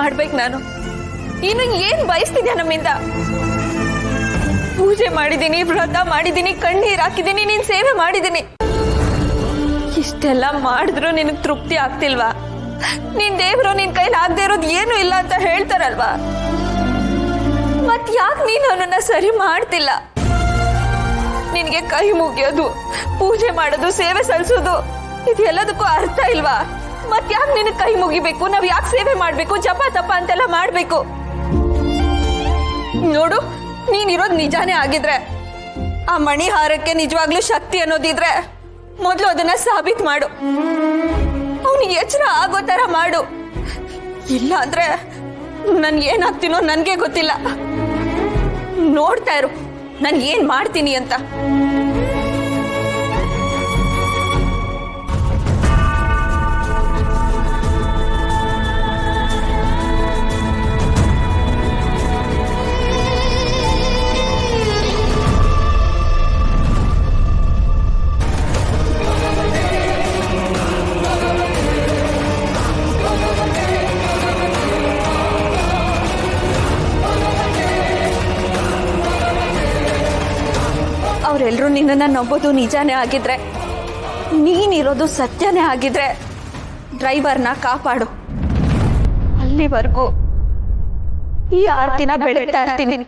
ಮಾಡ್ಬೇಕು ನಾನು? ಇನ್ನು ಏನ್ ಬಯಸ್ತಿದ್ಯಾ ನಮ್ಮಿಂದ? ಪೂಜೆ ಮಾಡಿದೀನಿ, ವ್ರತ ಮಾಡಿದೀನಿ, ಕಣ್ಣೀರ್ ಹಾಕಿದೀನಿ, ನೀನ್ ಸೇವೆ ಮಾಡಿದೀನಿ. ಇಷ್ಟೆಲ್ಲ ಮಾಡಿದ್ರು ನಿನಗ್ ತೃಪ್ತಿ ಆಗ್ತಿಲ್ವಾ? ನೀನ್ ದೇವ್ರು ನಿನ್ ಕೈಲಿ ಆಗದೆ ಇರೋದು ಏನು ಇಲ್ಲ ಅಂತ ಹೇಳ್ತಾರಲ್ವಾ? ಮತ್ ಯಾಕೆ ನೀನು ಅವನನ್ನ ಸರಿ ಮಾಡ್ತಿಲ್ಲ? ನಿನ್ಗೆ ಕೈ ಮುಗಿಯೋದು, ಪೂಜೆ ಮಾಡೋದು, ಸೇವೆ ಸಲ್ಲಿಸೋದು ಇದೆಲ್ಲದಕ್ಕೂ ಅರ್ಥ ಇಲ್ವಾ? ಮತ್ ಯಾಕೆ ನಿನಗೆ ಕೈ ಮುಗಿಬೇಕು? ನಾವ್ ಯಾಕೆ ಸೇವೆ ಮಾಡ್ಬೇಕು? ಜಪ ತಪ ಅಂತೆಲ್ಲ ಮಾಡ್ಬೇಕು? ನೋಡು, ನೀನಿರೋದು ನಿಜಾನೇ ಆಗಿದ್ರೆ, ಆ ಮಣಿಹಾರಕ್ಕೆ ನಿಜವಾಗ್ಲೂ ಶಕ್ತಿ ಅನ್ನೋದಿದ್ರೆ ಮೊದಲು ಅದನ್ನ ಸಾಬೀತ್ ಮಾಡು. ಅವನಿಗೆ ಎಚ್ಚರ ಆಗೋ ತರ ಮಾಡು. ಇಲ್ಲ ಅಂದ್ರೆ ನನ್ ಏನಾಗ್ತೀನೋ ನನ್ಗೆ ಗೊತ್ತಿಲ್ಲ. ನೋಡ್ತಾ ಇರು ನನ್ ಏನ್ ಮಾಡ್ತೀನಿ ಅಂತ. ಅವರೆಲ್ಲರೂ ನಿನ್ನನ್ನ ನಂಬೋದು ನಿಜಾನೇ ಆಗಿದ್ರೆ, ನೀನಿರೋದು ಸತ್ಯನೇ ಆಗಿದ್ರೆ ಡ್ರೈವರ್ನ ಕಾಪಾಡು. ಅಲ್ಲಿವರೆಗೂ ಈ ಆರ್ತಿನ ಬೆಳಗ್ತಾ ಇರ್ತೀನಿ.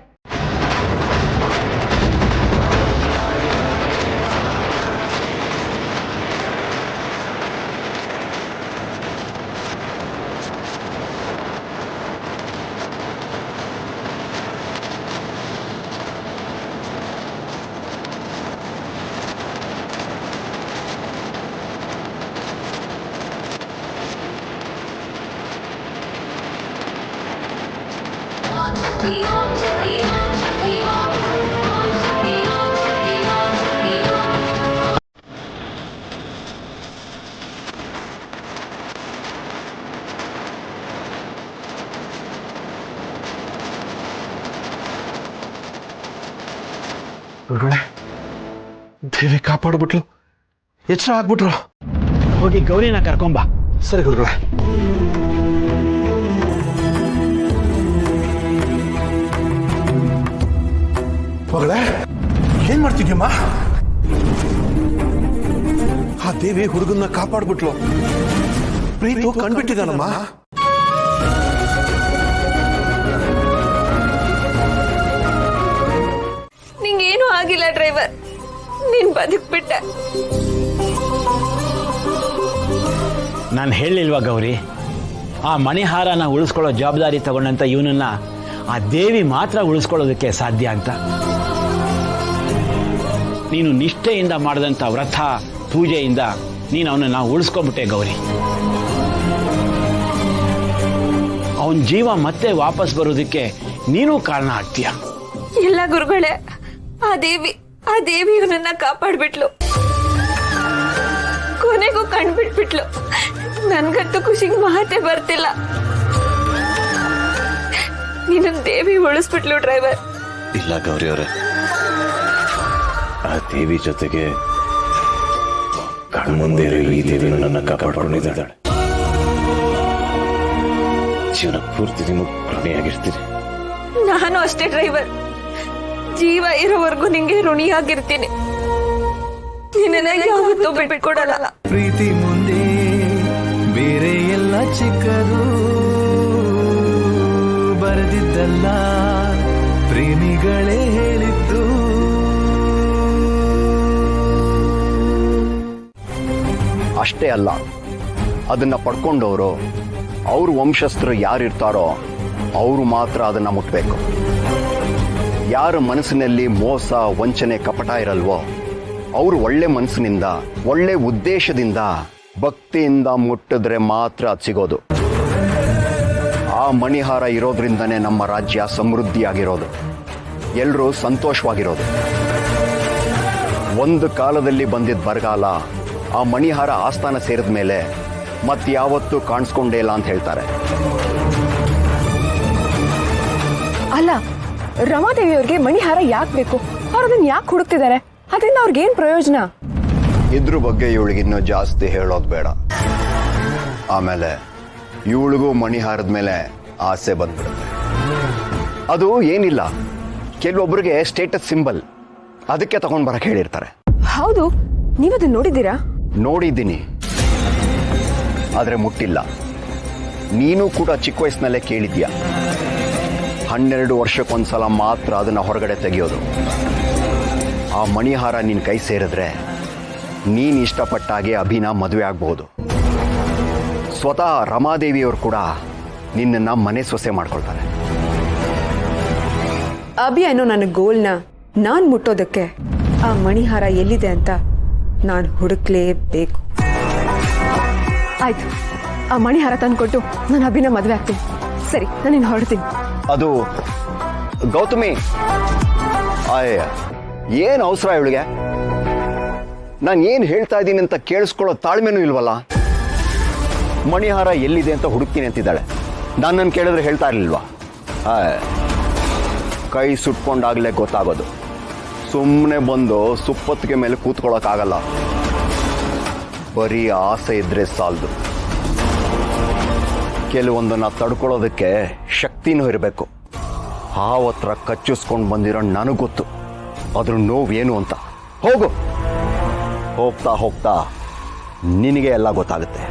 ಗುರುಗಳೇ, ದೇವಿ ಕಾಪಾಡ್ಬಿಟ್ಲು, ಎಚ್ಚರ ಆಗ್ಬಿಟ್ರು. ಹೋಗಿ ಗೌರಿನ ಕರ್ಕೊಂಬ. ಸರಿ ಗುರುಗಳೇ. ಮಗಳೇ, ಏನ್ ಮಾಡ್ತಿದ್ಯಮ್ಮ? ಆ ದೇವಿ ಹುಡುಗನ್ನ ಕಾಪಾಡ್ಬಿಟ್ಲು. ಪ್ರೀತು ಕಂಡ್ಬಿಟ್ಟಿದಾನಮ್ಮ. ನಿಂಗೇನು ಆಗಿಲ್ಲ ಡ್ರೈವರ್, ನೀನ್ ಬದುಕ್ಬಿಟ್ಟೆ. ನಾನು ಹೇಳಿಲ್ವಾ ಗೌರಿ, ಆ ಮಣಿಹಾರನ ಉಳಿಸ್ಕೊಳ್ಳೋ ಜವಾಬ್ದಾರಿ ತಗೊಂಡಂತ ಇವನನ್ನ ಆ ದೇವಿ ಮಾತ್ರ ಉಳಿಸ್ಕೊಳ್ಳೋದಕ್ಕೆ ಸಾಧ್ಯ ಅಂತ. ನೀನು ನಿಷ್ಠೆಯಿಂದ ಮಾಡಿದಂಥ ವ್ರತ ಪೂಜೆಯಿಂದ ನೀನು ಅವನನ್ನ ಉಳಿಸ್ಕೊಂಡ್ಬಿಟ್ಟೆ ಗೌರಿ. ಅವನ ಜೀವ ಮತ್ತೆ ವಾಪಸ್ ಬರೋದಕ್ಕೆ ನೀನು ಕಾರಣ ಆಗ್ತೀಯ. ಇಲ್ಲ ಗುರುಗಳೇ, ಆ ದೇವಿ ಇವನನ್ನ ಕಾಪಾಡ್ಬಿಟ್ಲು. ಕೊನೆಗೂ ಕಂಡ್ಬಿಟ್ಬಿಟ್ಲು. ನನ್ಗಂತೂ ಖುಷಿಗೆ ಮಾತೇ ಬರ್ತಿಲ್ಲ. ನೀನು ದೇವಿ ಉಳಿಸ್ಬಿಟ್ಲು ಡ್ರೈವರ್. ಇಲ್ಲ ಗೌರಿ ಅವರೇ, ಆ ದೇವಿ ಜೊತೆಗೆ ಕಣ್ಮುಂದೆ ಈ ದೇವಿ ನನ್ನ ಕಾಪಾಡ್ಕೊಂಡಿದ್ದಾಳೆ. ಜೀವನ ಪೂರ್ತಿ ನಿಮಗೆ ಋಣಿಯಾಗಿರ್ತೀನಿ. ನಾನು ಅಷ್ಟೇ ಡ್ರೈವರ್, ಜೀವ ಇರೋವರೆಗೂ ನಿಂಗೆ ಋಣಿಯಾಗಿರ್ತೀನಿ. ನಿನ್ನ ಯಾವತ್ತೂ ಬಿಟ್ಕೊಡಲ್ಲ. ಪ್ರೀತಿ ಮುಂದೆ ಬೇರೆ ಎಲ್ಲ ಚಿಕ್ಕದು, ಬರೆದಿದ್ದಲ್ಲ ಪ್ರೇಮಿಗಳೇ ಹೇಳಿದ್ದು. ಅಷ್ಟೇ ಅಲ್ಲ, ಅದನ್ನ ಪಡ್ಕೊಂಡವರು ಅವ್ರ ವಂಶಸ್ಥರು ಯಾರಿರ್ತಾರೋ ಅವರು ಮಾತ್ರ ಅದನ್ನ ಮುಟ್ಬೇಕು. ಯಾರ ಮನಸ್ಸಿನಲ್ಲಿ ಮೋಸ ವಂಚನೆ ಕಪಟ ಇರಲ್ವೋ ಅವರು ಒಳ್ಳೆ ಮನಸ್ಸಿನಿಂದ ಒಳ್ಳೆ ಉದ್ದೇಶದಿಂದ ಭಕ್ತಿಯಿಂದ ಮುಟ್ಟಿದ್ರೆ ಮಾತ್ರ ಅದು ಸಿಗೋದು. ಆ ಮಣಿಹಾರ ಇರೋದ್ರಿಂದನೇ ನಮ್ಮ ರಾಜ್ಯ ಸಮೃದ್ಧಿಯಾಗಿರೋದು, ಎಲ್ಲರೂ ಸಂತೋಷವಾಗಿರೋದು. ಒಂದು ಕಾಲದಲ್ಲಿ ಬಂದಿದ್ದ ಬರಗಾಲ ಆ ಮಣಿಹಾರ ಆಸ್ಥಾನ ಸೇರಿದ ಮೇಲೆ ಮತ್ಯಾವತ್ತೂ ಕಾಣಿಸ್ಕೊಂಡೇ ಇಲ್ಲ ಅಂತ ಹೇಳ್ತಾರೆ. ಅಲ್ಲ, ರಮಾದೇವಿಯವ್ರಿಗೆ ಮಣಿಹಾರ ಯಾಕೆ ಬೇಕು? ಅವ್ರು ಅದನ್ನ ಯಾಕೆ ಹುಡುಕ್ತಿದ್ದಾರೆ? ಅದರಿಂದ ಅವ್ರಿಗೇನ್ ಪ್ರಯೋಜನ? ಇದ್ರ ಬಗ್ಗೆ ಇವಳಿಗಿನ್ನೂ ಜಾಸ್ತಿ ಹೇಳೋದು ಬೇಡ. ಆಮೇಲೆ ಇವಳಿಗೂ ಮಣಿಹಾರದ ಮೇಲೆ ಆಸೆ ಬಂದ್ಬಿಡುತ್ತೆ. ಅದು ಏನಿಲ್ಲ, ಕೆಲವೊಬ್ಬರಿಗೆ ಸ್ಟೇಟಸ್ ಸಿಂಬಲ್, ಅದಕ್ಕೆ ತಗೊಂಡ್ ಬರಕ್ಕೆ ಹೇಳಿರ್ತಾರೆ. ಹೌದು, ನೀವದನ್ನ ನೋಡಿದ್ದೀರಾ? ನೋಡಿದ್ದೀನಿ, ಆದರೆ ಮುಟ್ಟಿಲ್ಲ. ನೀನು ಕೂಡ ಚಿಕ್ಕ ವಯಸ್ಸಿನಲ್ಲೇ ಕೇಳಿದ್ಯಾ, 12 ವರ್ಷಕ್ಕೊಂದ್ಸಲ ಮಾತ್ರ ಅದನ್ನು ಹೊರಗಡೆ ತೆಗೆಯೋದು. ಆ ಮಣಿಹಾರ ನಿನ್ನ ಕೈ ಸೇರಿದ್ರೆ ನೀನು ಇಷ್ಟಪಟ್ಟಾಗೆ ಅಭಿನ ಮದುವೆ ಆಗ್ಬಹುದು. ಸ್ವತಃ ರಮಾದೇವಿಯವರು ಕೂಡ ನಿನ್ನನ್ನು ಮನೆ ಸೊಸೆ ಮಾಡ್ಕೊಳ್ತಾರೆ. ಅಭಿ ಅನ್ನೋ ನನ್ನ ಗೋಲ್ನ ನಾನು ಮುಟ್ಟೋದಕ್ಕೆ ಆ ಮಣಿಹಾರ ಎಲ್ಲಿದೆ ಅಂತ ನಾನು ಹುಡುಕ್ಲೇಬೇಕು. ಆಯ್ತು, ಆ ಮಣಿಹಾರ ತಂದ್ಕೊಟ್ಟು ನಾನು ಅಭಿನ ಮದುವೆ ಆಗ್ತೀನಿ. ಸರಿ, ನಾನು ಹೊರಡ್ತೀನಿ. ಅದು ಗೌತಮಿ, ಅಯ್ಯ, ಏನು ಅವಸರ ಇವಳಿಗೆ? ನಾನು ಏನು ಹೇಳ್ತಾ ಇದ್ದೀನಿ ಅಂತ ಕೇಳಿಸ್ಕೊಳ್ಳೋ ತಾಳ್ಮೆನೂ ಇಲ್ವಲ್ಲ. ಮಣಿಹಾರ ಎಲ್ಲಿದೆ ಅಂತ ಹುಡುಕ್ತೀನಿ ಅಂತಿದ್ದಾಳೆ. ನನ್ನನ್ನು ಕೇಳಿದ್ರೆ ಹೇಳ್ತಾ ಇರಲಿಲ್ವಾ? ಕೈ ಸುಟ್ಕೊಂಡಾಗಲೇ ಗೊತ್ತಾಗೋದು. ಸುಮ್ಮನೆ ಬಂದು ಸುಪ್ಪತ್ತಿಗೆ ಮೇಲೆ ಕೂತ್ಕೊಳ್ಳೋಕ್ಕಾಗಲ್ಲ. ಬರೀ ಆಸೆ ಇದ್ರೆ ಸಾಲದು, ಕೆಲವೊಂದನ್ನು ತಡ್ಕೊಳ್ಳೋದಕ್ಕೆ ಶಕ್ತಿನೂ ಇರಬೇಕು. ಹಾವತ್ರ ಕಚ್ಚಿಸ್ಕೊಂಡು ಬಂದಿರೋ ನನಗೆ ಗೊತ್ತು ಅದ್ರ ನೋವೇನು ಅಂತ. ಹೋಗು, ಹೋಗ್ತಾ ಹೋಗ್ತಾ ನಿನಗೆ ಎಲ್ಲ ಗೊತ್ತಾಗುತ್ತೆ.